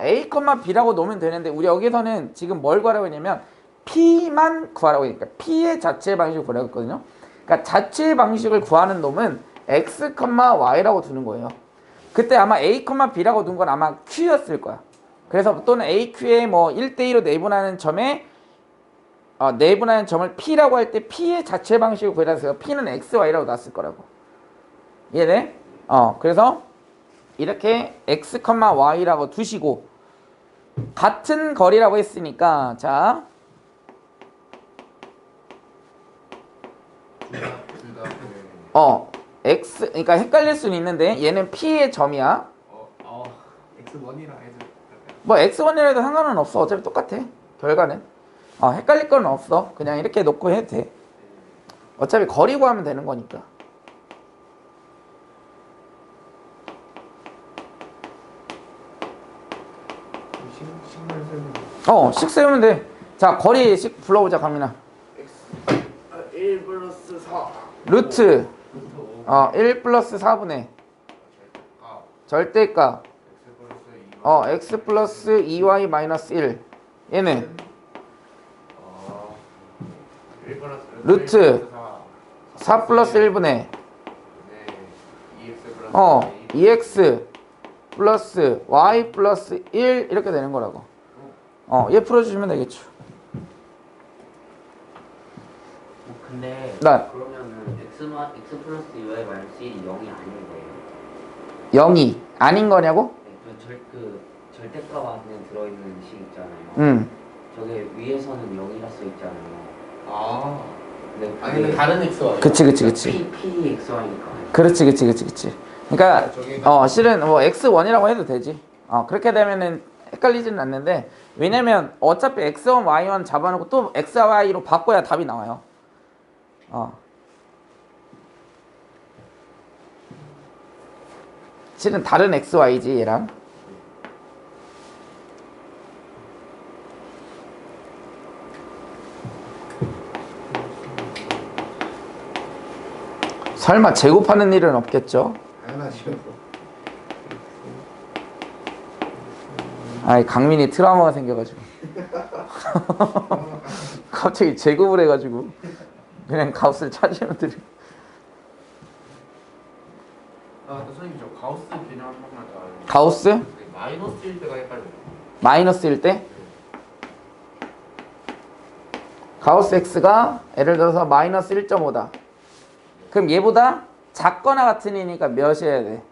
A, B라고 놓으면 되는데 우리 여기서는 지금 뭘 구하라고 했냐면 P만 구하라고 했으니까 P의 자취의 방식을 구하라고 했거든요. 그러니까 자취의 방식을 구하는 놈은 X, Y라고 두는 거예요. 그때 아마 A, B라고 둔 건 아마 Q였을 거야. 그래서 또는 AQ의 뭐 1대2로 내분하는 점에 내분하는 점을 P라고 할 때 P의 자취의 방식을 구해라 해서 P는 X, Y라고 놨을 거라고. 이해돼? 그래서 이렇게 X, Y라고 두시고 같은 거리라고 했으니까 자 X 그러니까 헷갈릴 수는 있는데 얘는 P의 점이야. X1이라 해도 뭐 X1이라 해도 상관은 없어. 어차피 똑같아. 결과는. 헷갈릴 건 없어. 그냥 이렇게 놓고 해도 돼. 어차피 거리 구하면 되는 거니까. 식 세우면 돼. 자, 거리 식 불러보자, 강민아. 1 플러스 4 루트 1 플러스 4분의 절대값 X 플러스 2Y 마이너스 1 얘는 루트 4 플러스 1분의 2X 플러스 Y 플러스 1 이렇게 되는 거라고. 얘 풀어주시면 되겠죠. 근데 네. 그러면은 X 플러스 2y 마이너스 1이 0이 아닌 거예요? 0이 아닌 거냐고? 네, 그 절대값 안에 들어있는 식 있잖아요. 저게 위에서는 0이라 써 있잖아요. 근데 아니면 다른 X와 그치. P XY니까. 그렇지. 그러니까 실은 뭐 X1이라고 해도 되지. 그렇게 되면은 헷갈리지는 않는데 왜냐면 어차피 X1, Y1 잡아놓고 또 XY로 바꿔야 답이 나와요. 실은 다른 XY지 얘랑. 설마 제곱하는 일은 없겠죠? 당연하죠. 아이 강민이 트라우마가 생겨가지고 갑자기 제곱을 해가지고 그냥 가우스를 찾으면 돼. 또 선생님 저 가우스 개념 한 번만 더 알려주세요. 가우스? 마이너스일 때가 헷갈려요. 마이너스일 때? 가우스 x가 예를 들어서 마이너스 1.5다. 그럼 얘보다 작거나 같은 애니까 몇이어야 돼?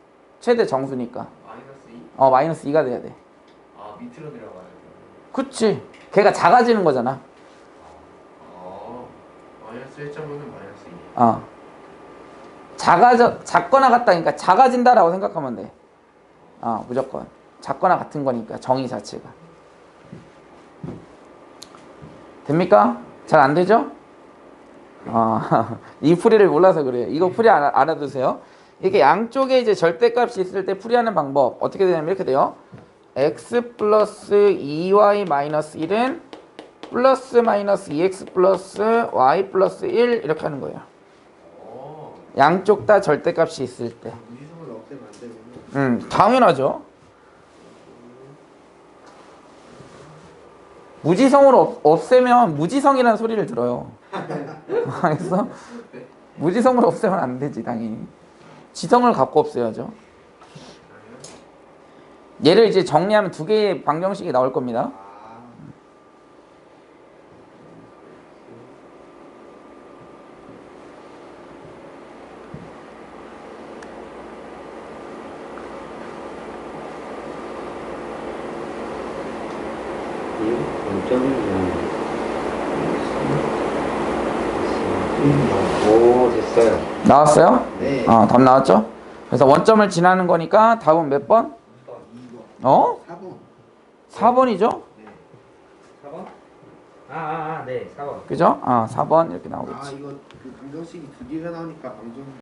최대 정수니까. 마이너스 2? 마이너스 2가 돼야 돼. 밑으로 내려가야 돼요. 그치. 걔가 작아지는 거잖아. 마이너스 1.5는 마이너스 2. 작거나 같다니까 작아진다라고 생각하면 돼. 무조건. 작거나 같은 거니까 정의 자체가. 됩니까? 잘 안 되죠? 이 풀이를 몰라서 그래요. 이거 풀이 알아두세요. 이렇게 양쪽에 이제 절대값이 있을 때 풀이하는 방법 어떻게 되냐면 이렇게 돼요. x 플러스 2y 마이너스 1은 플러스 마이너스 2x 플러스 y 플러스 1 이렇게 하는 거예요. 양쪽 다 절대값이 있을 때. 무지성을 없애면 안 되군요. 당연하죠. 무지성으로 없애면 무지성이라는 소리를 들어요. 알겠어? 무지성을 없애면 안 되지 당연히. 지성을 갖고 없애야죠. 얘를 이제 정리하면 두 개의 방정식이 나올 겁니다. 오, 됐어요. 나왔어요? 네. 답 나왔죠? 그래서 원점을 지나는 거니까 답은 몇 번? 2번. 어? 4번. 4번이죠? 네. 4번? 네, 4번. 그죠? 4번 이렇게 나오겠지. 이거 그 방정식이 두 개가 나오니까 방정